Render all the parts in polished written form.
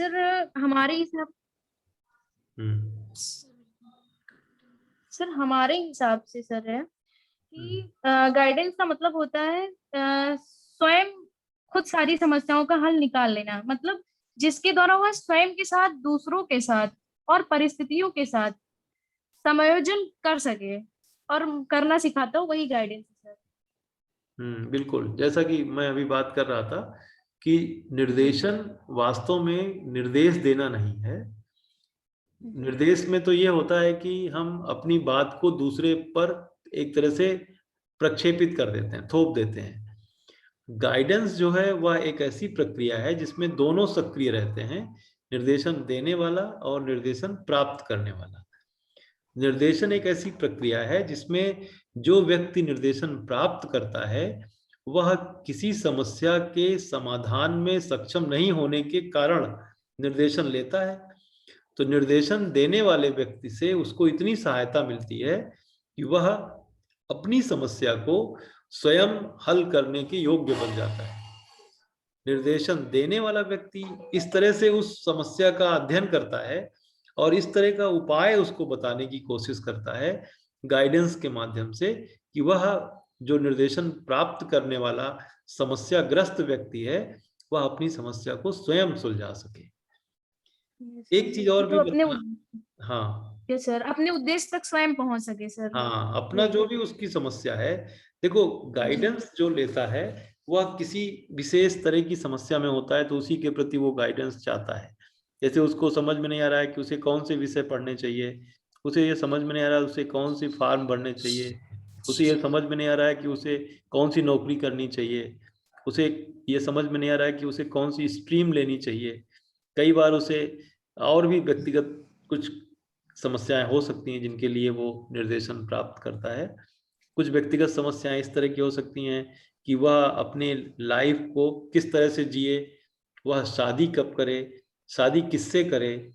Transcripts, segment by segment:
Sir हमारे हिसाब हम्म sir हमारे हिसाब से सर है कि गाइडेंस का मतलब होता है स्वयं खुद सारी समस्याओं का हल निकाल लेना, मतलब जिसके द्वारा वह स्वयं के साथ, दूसरों के साथ और परिस्थितियों के साथ समायोजन कर सके और करना सिखाता हो, वही गाइडेंस है सर। बिल्कुल। जैसा कि मैं अभी बात कर रहा था कि जी निर्देशन वास्तव में निर्देश देना नहीं है। जी निर्देश में तो ये होता है कि हम अपनी बात को दूसरे पर एक तरह से प्रक्षेपित कर देते हैं, थोप देते हैं। गाइडेंस जो है वह एक ऐसी प्रक्रिया है जिसमें दोनों सक्रिय रहते हैं, निर्देशन देने वाला और निर्देशन प्राप्त करने वाला। निर्देशन एक ऐसी प्रक्रिया है जिसमें जो व्यक्ति निर्देशन प्राप्त करता है वह किसी समस्या के समाधान में सक्षम नहीं होने के कारण निर्देशन लेता है। तो निर्देशन देने वाले व्यक्ति से उसको इतनी सहायता मिलती है कि वह अपनी समस्या को स्वयं हल करने के योग्य बन जाता है। निर्देशन देने वाला व्यक्ति इस तरह से उस समस्या का अध्ययन करता है और इस तरह का उपाय उसको बताने की कोशिश करता है गाइडेंस के माध्यम से कि वह जो निर्देशन प्राप्त करने वाला समस्याग्रस्त व्यक्ति है वह अपनी समस्या को स्वयं सुलझा सके। एक चीज और तो भी अपने बताना। हाँ सर अपने उद्देश्य तक स्वयं पहुंच सके सर। हाँ, अपना वही। जो भी उसकी समस्या है। देखो, जी गाइडेंस जो लेता है वह किसी विशेष तरह की समस्या में होता है तो उसी के प्रति वो गाइडेंस चाहता है। जैसे उसको समझ में नहीं आ रहा है कि उसे कौन से विषय पढ़ने चाहिए, उसे ये समझ में नहीं आ रहा है उसे कौन सी फॉर्म भरने चाहिए, उसे ये समझ में नहीं आ रहा है कि उसे कौन सी नौकरी करनी चाहिए, उसे ये समझ में नहीं आ रहा है कि उसे कौन सी स्ट्रीम लेनी चाहिए। कई बार उसे और भी व्यक्तिगत कुछ समस्याएं हो सकती हैं जिनके लिए वो निर्देशन प्राप्त करता है। कुछ व्यक्तिगत समस्याएं इस तरह की हो सकती हैं कि वह अपने लाइफ को किस तरह से जिए, वह शादी कब करे, शादी किससे करे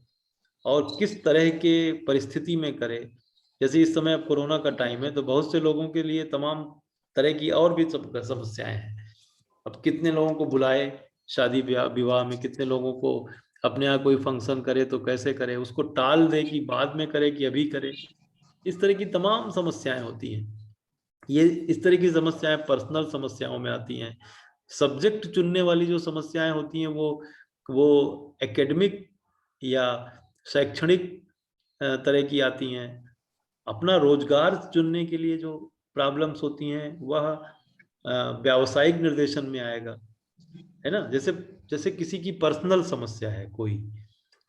और किस तरह के परिस्थिति में करे। जैसे इस समय अब कोरोना का टाइम है तो बहुत से लोगों के लिए तमाम तरह की और भी समस्याएं हैं। अब कितने लोगों को बुलाए शादी ब्याह विवाह में, कितने लोगों को अपने यहाँ कोई फंक्शन करे तो कैसे करे, उसको टाल दे कि बाद में करे कि अभी करे। इस तरह की तमाम समस्याएं होती हैं। ये इस तरह की समस्याएं पर्सनल समस्याओं में आती हैं। सब्जेक्ट चुनने वाली जो समस्याएं होती हैं वो एकेडमिक या शैक्षणिक तरह की आती हैं। अपना रोजगार चुनने के लिए जो प्रॉब्लम्स होती हैं वह व्यावसायिक निर्देशन में आएगा, है ना। जैसे जैसे किसी की पर्सनल समस्या है कोई,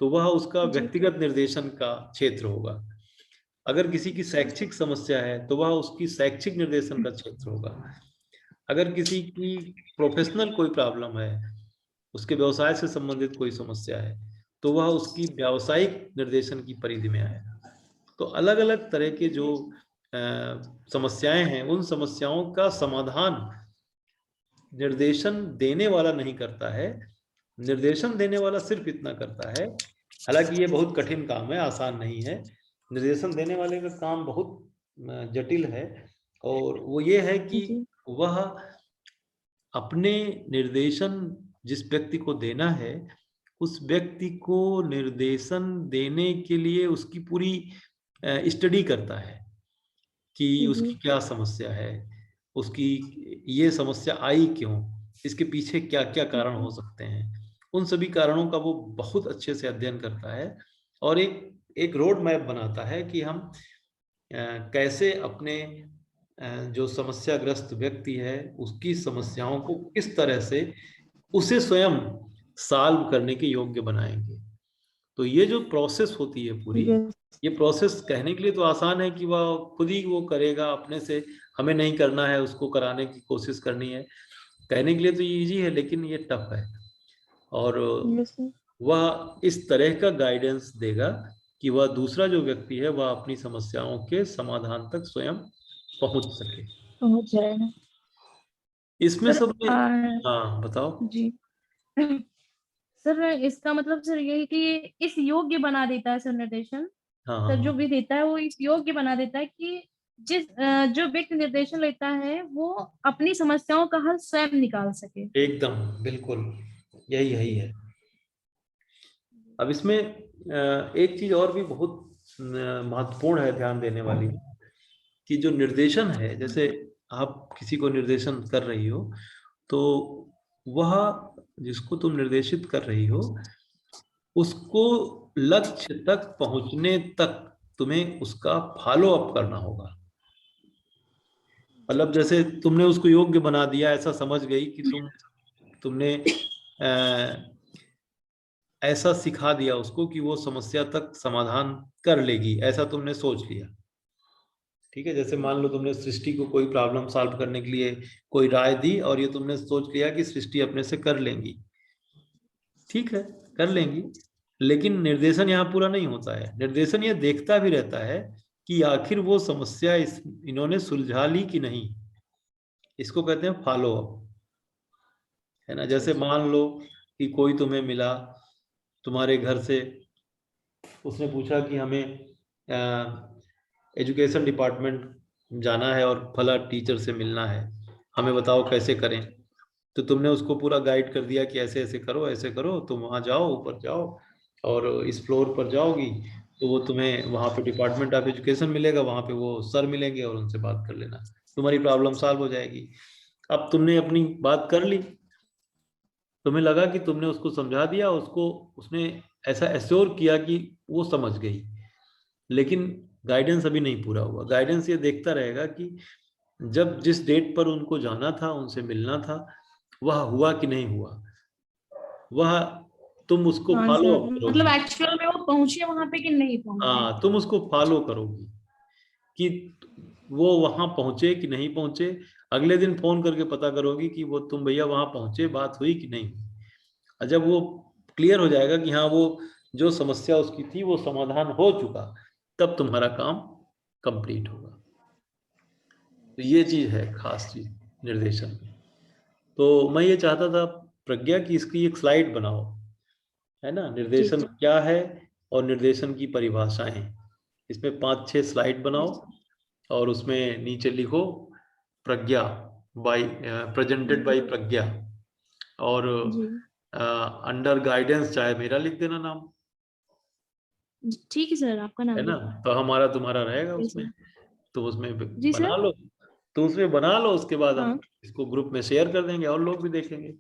तो वह उसका जी व्यक्तिगत निर्देशन का क्षेत्र होगा। अगर किसी की शैक्षिक समस्या है तो वह उसकी शैक्षिक निर्देशन का क्षेत्र होगा। अगर किसी की प्रोफेशनल कोई प्रॉब्लम है, उसके व्यवसाय से संबंधित कोई समस्या है, तो वह उसकी व्यावसायिक निर्देशन की परिधि में आएगा। तो अलग अलग तरह के जो समस्याएं हैं उन समस्याओं का समाधान निर्देशन देने वाला नहीं करता है, निर्देशन देने वाला सिर्फ इतना करता है। हालांकि ये बहुत कठिन काम है, आसान नहीं है। निर्देशन देने वाले का काम बहुत जटिल है और वो ये है कि जी वह अपने निर्देशन जिस व्यक्ति को देना है उस व्यक्ति को निर्देशन देने के लिए उसकी पूरी स्टडी करता है कि जी उसकी क्या समस्या है, उसकी ये समस्या आई क्यों, इसके पीछे क्या क्या कारण हो सकते हैं। उन सभी कारणों का वो बहुत अच्छे से अध्ययन करता है और एक एक रोड मैप बनाता है कि हम कैसे अपने जो समस्याग्रस्त व्यक्ति है उसकी समस्याओं को किस तरह से उसे स्वयं सॉल्व करने के योग्य बनाएंगे। तो ये जो प्रोसेस होती है पूरी, जी ये प्रोसेस कहने के लिए तो आसान है कि वह खुद ही वो करेगा अपने से, हमें नहीं करना है, उसको कराने की कोशिश करनी है। कहने के लिए तो ये इजी है लेकिन ये टफ है। और सर वह इस तरह का गाइडेंस देगा कि वह दूसरा जो व्यक्ति है वह अपनी समस्याओं के समाधान तक स्वयं पहुंच सके। पहुंच जाएगा इसमें सर। सब में। हाँ बताओ। जी सर इसका मतलब सर यही कि इस योग्य बना देता है सर निर्देशन। हाँ सर जो हाँ, भी देता है वो इस योग्य बना देता है कि जो व्यक्ति निर्देशन लेता है वो अपनी समस्याओं का हल स्वयं निकाल सके। एकदम बिल्कुल, यही यही जी है। अब इसमें एक चीज और भी बहुत महत्वपूर्ण है ध्यान देने वाली, कि जो निर्देशन है, जैसे आप किसी को निर्देशन कर रही हो, तो वह जिसको तुम निर्देशित कर रही हो उसको लक्ष्य तक पहुंचने तक तुम्हें उसका फॉलो अप करना होगा। मतलब जैसे तुमने उसको योग्य बना दिया, ऐसा समझ गई कि तुमने ऐसा सिखा दिया उसको कि वो समस्या तक समाधान कर लेगी, ऐसा तुमने सोच लिया। ठीक है, जैसे मान लो तुमने सृष्टि को कोई प्रॉब्लम सॉल्व करने के लिए कोई राय दी और ये तुमने सोच लिया कि सृष्टि अपने से कर लेंगी। ठीक है, कर लेंगी, लेकिन निर्देशन यहाँ पूरा नहीं होता है। निर्देशन ये देखता भी रहता है कि आखिर वो समस्या इन्होंने सुलझा ली कि नहीं। इसको कहते हैं फॉलो अप, है ना। जैसे मान लो कि कोई तुम्हें मिला तुम्हारे घर से, उसने पूछा कि हमें एजुकेशन डिपार्टमेंट जाना है और फला टीचर से मिलना है, हमें बताओ कैसे करें। तो तुमने उसको पूरा गाइड कर दिया कि ऐसे ऐसे करो, ऐसे करो, तुम वहाँ जाओ, ऊपर जाओ और इस फ्लोर पर जाओगी तो वो तुम्हें वहाँ पे डिपार्टमेंट ऑफ एजुकेशन मिलेगा, वहाँ पे वो सर मिलेंगे और उनसे बात कर लेना, तुम्हारी प्रॉब्लम सॉल्व हो जाएगी। अब तुमने अपनी बात कर ली, तुम्हें लगा कि तुमने उसको समझा दिया, उसको उसने ऐसा एश्योर किया कि वो समझ गई, लेकिन गाइडेंस अभी नहीं पूरा हुआ। गाइडेंस ये देखता रहेगा कि जब जिस डेट पर उनको जाना था, उनसे मिलना था, वह हुआ कि नहीं हुआ, वह तुम उसको हाँ फॉलो सर, अप मतलब करोगी। एक्चुअल में वो पहुंचे वहां पे कि नहीं पहुंचे। हाँ, तुम उसको फॉलो करोगी कि वो वहां पहुंचे कि नहीं पहुंचे। अगले दिन फोन करके पता करोगी कि वो तुम भैया वहां पहुंचे, बात हुई कि नहीं। और जब वो क्लियर हो जाएगा कि हाँ वो जो समस्या उसकी थी वो समाधान हो चुका, तब तुम्हारा काम कंप्लीट होगा। तो ये चीज है खास चीज निर्देशन में। तो मैं ये चाहता था प्रज्ञा की इसकी एक स्लाइड बनाओ, है ना, जी निर्देशन जी क्या है और निर्देशन की परिभाषाएं। इसमें 5-6 स्लाइड बनाओ और उसमें नीचे लिखो प्रज्ञा बाय प्रेजेंटेड बाय प्रज्ञा, और जी अंडर गाइडेंस चाहे मेरा लिख देना नाम, ठीक है सर, आपका है नाम ना, लिख दीजिए। तो हमारा तुम्हारा रहेगा जी उसमें। सर। तो उसमें जी बना सर। लो, तो उसमें बना लो, उसके बाद हम हाँ इसको ग्रुप में शेयर कर देंगे और लोग भी देखेंगे।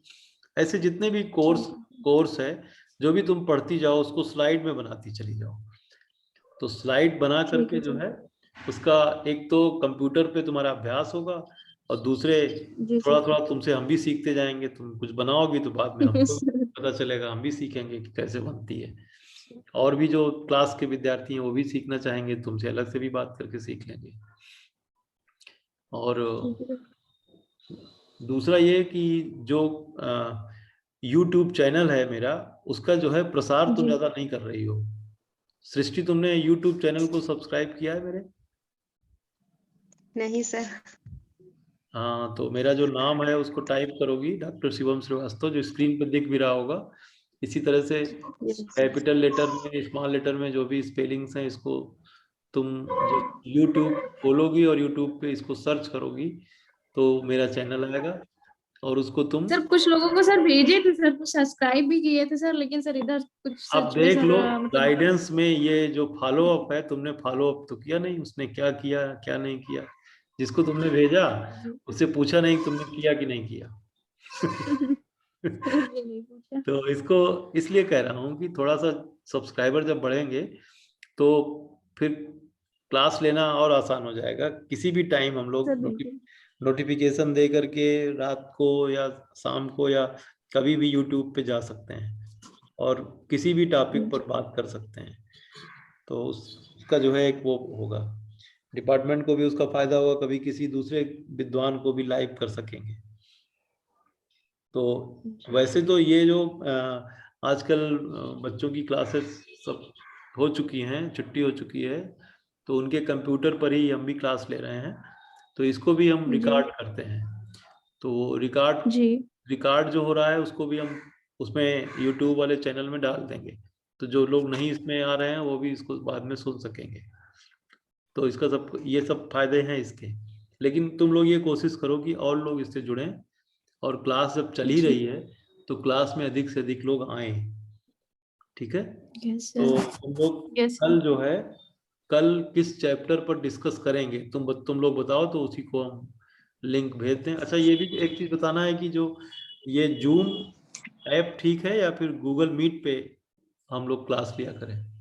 ऐसे जितने भी कोर्स ठीक है। कोर्स है, जो भी तुम पढ़ती जाओ उसको स्लाइड में बनाती चली जाओ। तो स्लाइड बना ठीक करके है जो सर। है उसका एक तो कंप्यूटर पे तुम्हारा अभ्यास होगा, और दूसरे जी थोड़ा सर। थोड़ा तुमसे हम भी सीखते जाएंगे। तुम कुछ बनाओगी तो बाद में हमको पता चलेगा, हम भी सीखेंगे कि कैसे बनती है। और भी जो क्लास के विद्यार्थी हैं वो भी सीखना चाहेंगे, तुमसे अलग से भी बात करके सीख लेंगे। और ठीक है। दूसरा ये कि जो यूट्यूब चैनल है मेरा, उसका जो है प्रसार तुम जी ज्यादा नहीं कर रही हो। सृष्टि, तुमने यूट्यूब चैनल को सब्सक्राइब किया है मेरे? नहीं सर। हाँ, तो मेरा जो नाम है उसको टाइप करोगी, डॉक्टर शिवम श्रीवास्तव, जो स्क्रीन पर दिख भी रहा होगा। इसी तरह से यस। कैपिटल लेटर में, स्मॉल लेटर में जो भी स्पेलिंग्स हैं, इसको तुम जब यूट्यूब खोलोगी और यूट्यूब पे इसको सर्च करोगी तो मेरा चैनल आएगा, और उसको तुम सर कुछ लोगों को सर भेजे थे सर, कुछ सब्सक्राइब भी किए थे सर, लेकिन सर इधर कुछ अब सच में देख सर लो। मतलब। गाइडेंस में ये जो फॉलो अप है, तुमने फॉलो अप तो किया नहीं, उसने क्या किया क्या नहीं किया। जिसको तुमने भेजा जी। उससे पूछा नहीं तुमने किया कि नहीं किया। ये नहीं पूछा। तो इसको इसलिए कह रहा हूँ कि थोड़ा सा सब्सक्राइबर जब बढ़ेंगे तो फिर क्लास लेना और आसान हो जाएगा। किसी भी टाइम हम सर लोग बिल्कुल। नोटिफिकेशन दे करके रात को या शाम को या कभी भी यूट्यूब पे जा सकते हैं और किसी भी टॉपिक पर बात कर सकते हैं। तो उसका जो है एक वो होगा, डिपार्टमेंट को भी उसका फायदा होगा, कभी किसी दूसरे विद्वान को भी लाइव कर सकेंगे। तो वैसे तो ये जो आजकल बच्चों की क्लासेस सब हो चुकी हैं, छुट्टी हो चुकी है, तो उनके कंप्यूटर पर ही हम भी क्लास ले रहे हैं। तो इसको भी हम जी रिकॉर्ड करते हैं। तो रिकॉर्ड जी रिकॉर्ड जो हो रहा है उसको भी हम उसमें यूट्यूब वाले चैनल में डाल देंगे, तो जो लोग नहीं इसमें आ रहे हैं वो भी इसको बाद में सुन सकेंगे। तो इसका सब ये सब फायदे हैं इसके। लेकिन तुम लोग ये कोशिश करो कि और लोग इससे जुड़ें, और क्लास जब चल ही जी रही है तो क्लास में अधिक से अधिक लोग आए। ठीक है। यस तो सर। तुम लोग यस कल सर। जो है, कल किस चैप्टर पर डिस्कस करेंगे तुम लोग बताओ, तो उसी को हम लिंक भेज दें। अच्छा, ये भी एक चीज बताना है कि जो ये जूम ऐप ठीक है या फिर गूगल मीट पे हम लोग क्लास लिया करें?